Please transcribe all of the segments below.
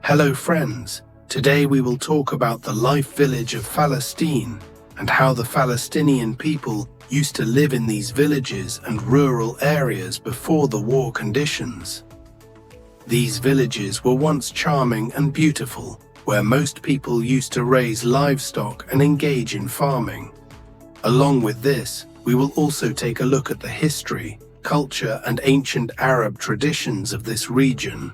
Hello friends, today we will talk about the life village of Palestine and how the Palestinian people used to live in these villages and rural areas before the war conditions. These villages were once charming and beautiful, where most people used to raise livestock and engage in farming. Along with this, we will also take a look at the history, culture, and ancient Arab traditions of this region.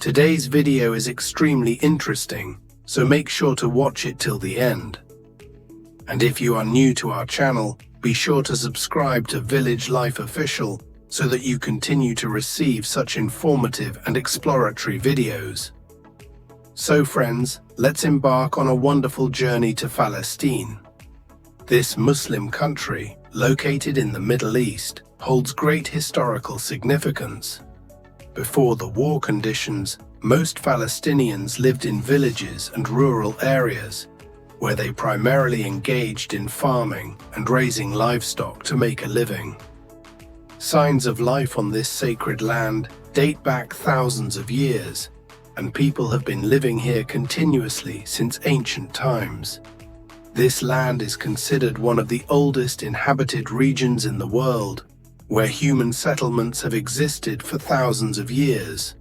Today's video is extremely interesting, so make sure to watch it till the end. And if you are new to our channel, be sure to subscribe to Village Life Official so that you continue to receive such informative and exploratory videos. So friends, let's embark on a wonderful journey to Palestine. This Muslim country, located in the Middle East, holds great historical significance. Before the war conditions, most Palestinians lived in villages and rural areas, where they primarily engaged in farming and raising livestock to make a living. Signs of life on this sacred land date back thousands of years, and people have been living here continuously since ancient times. This land is considered one of the oldest inhabited regions in the world, where human settlements have existed for thousands of years.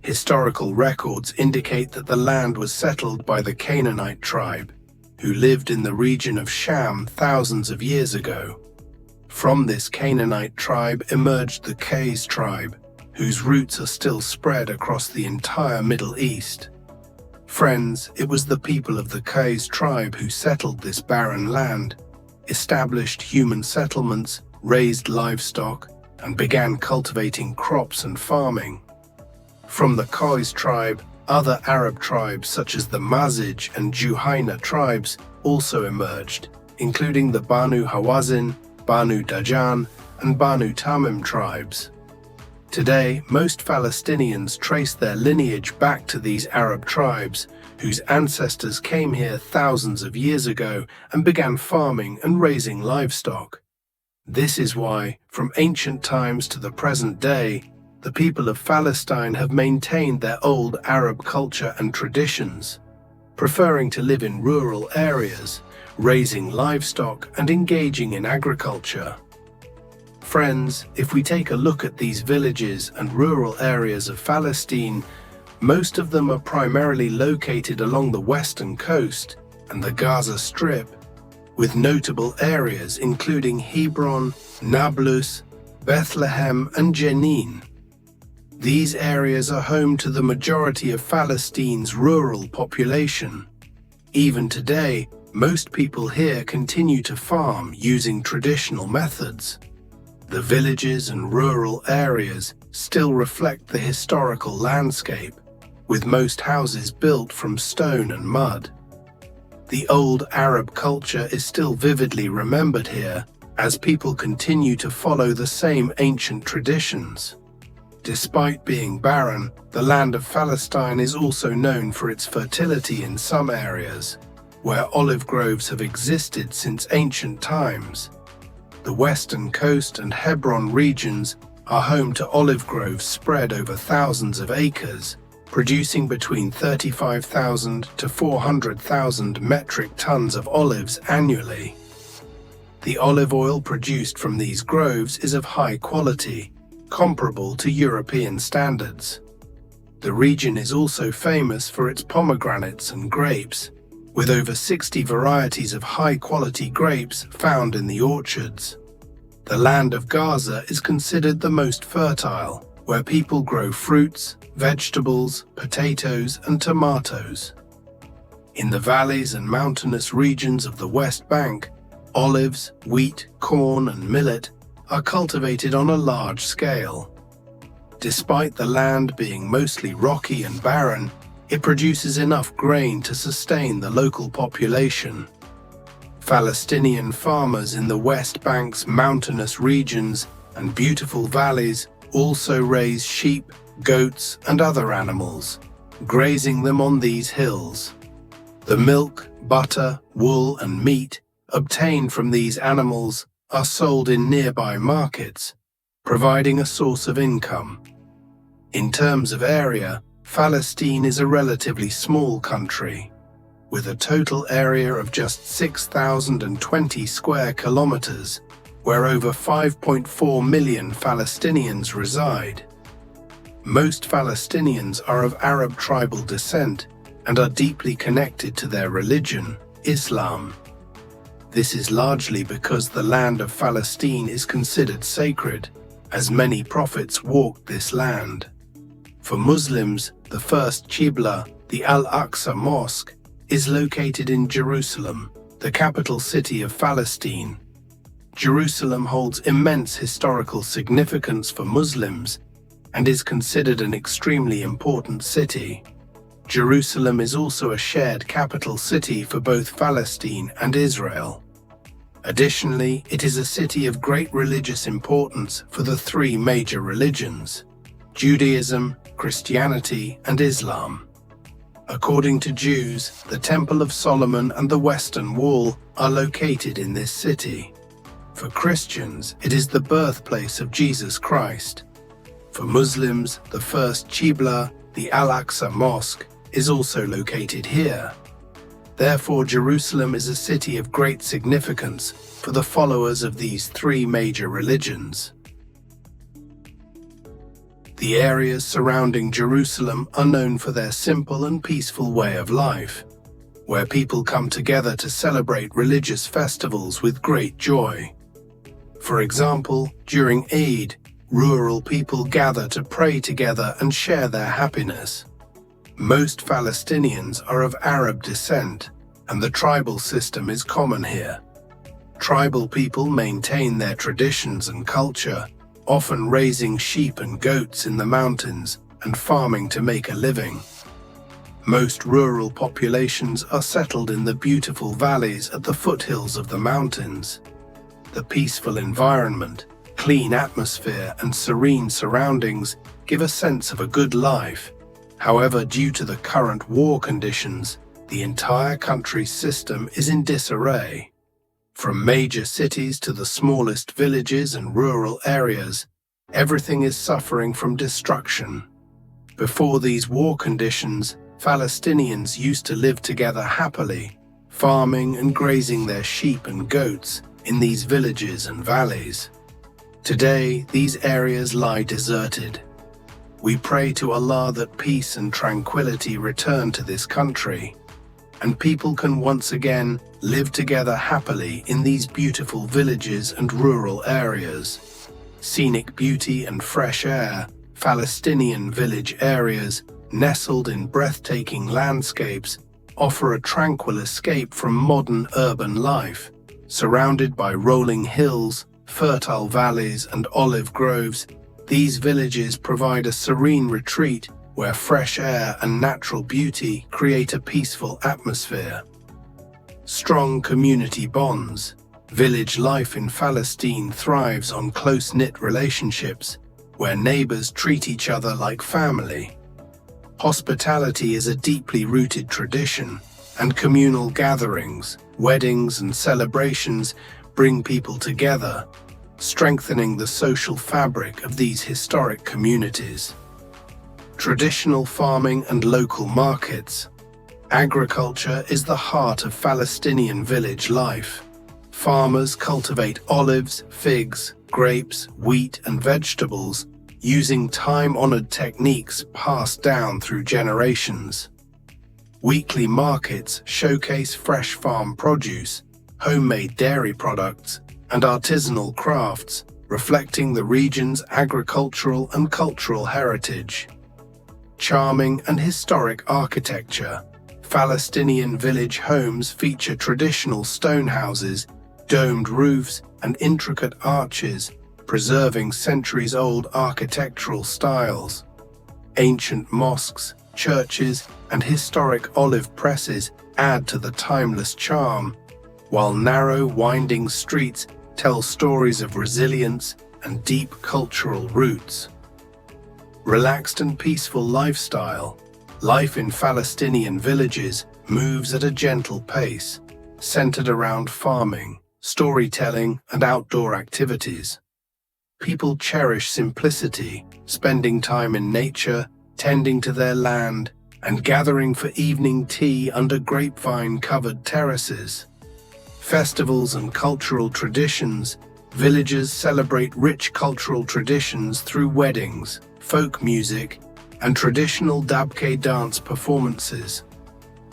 Historical records indicate that the land was settled by the Canaanite tribe, who lived in the region of Sham thousands of years ago. From this Canaanite tribe emerged the Qays tribe, whose roots are still spread across the entire Middle East. Friends, it was the people of the Qays tribe who settled this barren land, established human settlements, raised livestock, and began cultivating crops and farming. From the Qays tribe, other Arab tribes such as the Mazij and Juhayna tribes also emerged, including the Banu Hawazin, Banu Dajan, and Banu Tamim tribes. Today, most Palestinians trace their lineage back to these Arab tribes, whose ancestors came here thousands of years ago and began farming and raising livestock. This is why, from ancient times to the present day, the people of Palestine have maintained their old Arab culture and traditions, preferring to live in rural areas, raising livestock and engaging in agriculture. Friends, if we take a look at these villages and rural areas of Palestine, most of them are primarily located along the western coast and the Gaza Strip, with notable areas including Hebron, Nablus, Bethlehem, and Jenin. These areas are home to the majority of Palestine's rural population. Even today, most people here continue to farm using traditional methods. The villages and rural areas still reflect the historical landscape, with most houses built from stone and mud. The old Arab culture is still vividly remembered here, as people continue to follow the same ancient traditions. Despite being barren, the land of Palestine is also known for its fertility in some areas, where olive groves have existed since ancient times. The western coast and Hebron regions are home to olive groves spread over thousands of acres, producing between 35,000 to 400,000 metric tons of olives annually. The olive oil produced from these groves is of high quality, comparable to European standards. The region is also famous for its pomegranates and grapes, with over 60 varieties of high-quality grapes found in the orchards. The land of Gaza is considered the most fertile, where people grow fruits, vegetables, potatoes, and tomatoes. In the valleys and mountainous regions of the West Bank, olives, wheat, corn, and millet are cultivated on a large scale. Despite the land being mostly rocky and barren, it produces enough grain to sustain the local population. Palestinian farmers in the West Bank's mountainous regions and beautiful valleys also raise sheep, goats, and other animals, grazing them on these hills. The milk, butter, wool, and meat obtained from these animals are sold in nearby markets, providing a source of income. In terms of area, Palestine is a relatively small country, with a total area of just 6,020 square kilometers, where over 5.4 million Palestinians reside. Most Palestinians are of Arab tribal descent and are deeply connected to their religion, Islam. This is largely because the land of Palestine is considered sacred, as many prophets walked this land. For Muslims, the first Qibla, the Al-Aqsa Mosque, is located in Jerusalem, the capital city of Palestine. Jerusalem holds immense historical significance for Muslims and is considered an extremely important city. Jerusalem is also a shared capital city for both Palestine and Israel. Additionally, it is a city of great religious importance for the three major religions: Judaism, Christianity, and Islam. According to Jews, the Temple of Solomon and the Western Wall are located in this city. For Christians, it is the birthplace of Jesus Christ. For Muslims, the first Qibla, the Al-Aqsa Mosque, is also located here. Therefore, Jerusalem is a city of great significance for the followers of these three major religions. The areas surrounding Jerusalem are known for their simple and peaceful way of life, where people come together to celebrate religious festivals with great joy. For example, during Eid, rural people gather to pray together and share their happiness. Most Palestinians are of Arab descent, and the tribal system is common here. Tribal people maintain their traditions and culture, often raising sheep and goats in the mountains and farming to make a living. Most rural populations are settled in the beautiful valleys at the foothills of the mountains. The peaceful environment, clean atmosphere, and serene surroundings give a sense of a good life. However, due to the current war conditions, the entire country's system is in disarray. From major cities to the smallest villages and rural areas, everything is suffering from destruction. Before these war conditions, Palestinians used to live together happily, farming and grazing their sheep and goats in these villages and valleys. Today, these areas lie deserted. We pray to Allah that peace and tranquility return to this country, and people can once again live together happily in these beautiful villages and rural areas. Scenic beauty and fresh air, Palestinian village areas, nestled in breathtaking landscapes, offer a tranquil escape from modern urban life. Surrounded by rolling hills, fertile valleys, and olive groves, these villages provide a serene retreat where fresh air and natural beauty create a peaceful atmosphere. Strong community bonds. Village life in Palestine thrives on close-knit relationships where neighbors treat each other like family. Hospitality is a deeply rooted tradition, and communal gatherings, weddings, and celebrations bring people together, strengthening the social fabric of these historic communities. Traditional farming and local markets. Agriculture is the heart of Palestinian village life. Farmers cultivate olives, figs, grapes, wheat, and vegetables, using time-honored techniques passed down through generations. Weekly markets showcase fresh farm produce, homemade dairy products, and artisanal crafts, reflecting the region's agricultural and cultural heritage. Charming and historic architecture. Palestinian village homes feature traditional stone houses, domed roofs, and intricate arches, preserving centuries-old architectural styles. Ancient mosques, churches, and historic olive presses add to the timeless charm, while narrow, winding streets tell stories of resilience and deep cultural roots. Relaxed and peaceful lifestyle. Life in Palestinian villages moves at a gentle pace, centered around farming, storytelling, and outdoor activities. People cherish simplicity, spending time in nature, tending to their land and gathering for evening tea under grapevine-covered terraces. Festivals and cultural traditions. Villagers celebrate rich cultural traditions through weddings, folk music, and traditional dabke dance performances.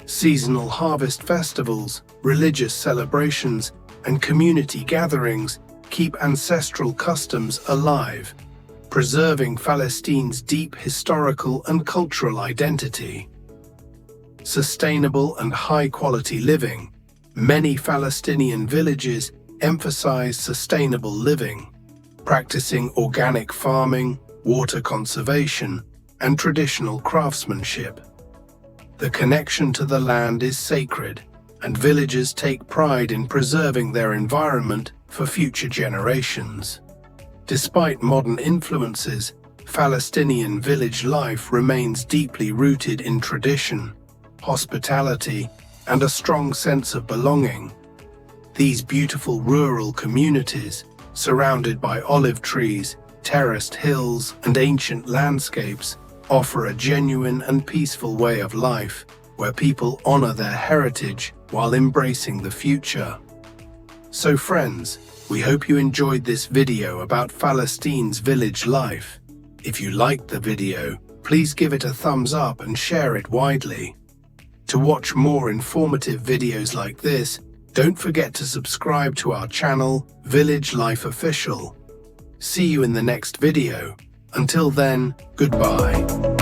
Seasonal harvest festivals, religious celebrations, and community gatherings keep ancestral customs alive, preserving Palestine's deep historical and cultural identity. Sustainable and high-quality living. Many Palestinian villages emphasize sustainable living, practicing organic farming, water conservation, and traditional craftsmanship. The connection to the land is sacred, and villagers take pride in preserving their environment for future generations. Despite modern influences, Palestinian village life remains deeply rooted in tradition, hospitality, and a strong sense of belonging. These beautiful rural communities, surrounded by olive trees, terraced hills, and ancient landscapes, offer a genuine and peaceful way of life, where people honor their heritage while embracing the future. So friends, we hope you enjoyed this video about Palestine's village life. If you liked the video, please give it a thumbs up and share it widely. To watch more informative videos like this, don't forget to subscribe to our channel, Village Life Official. See you in the next video. Until then, goodbye.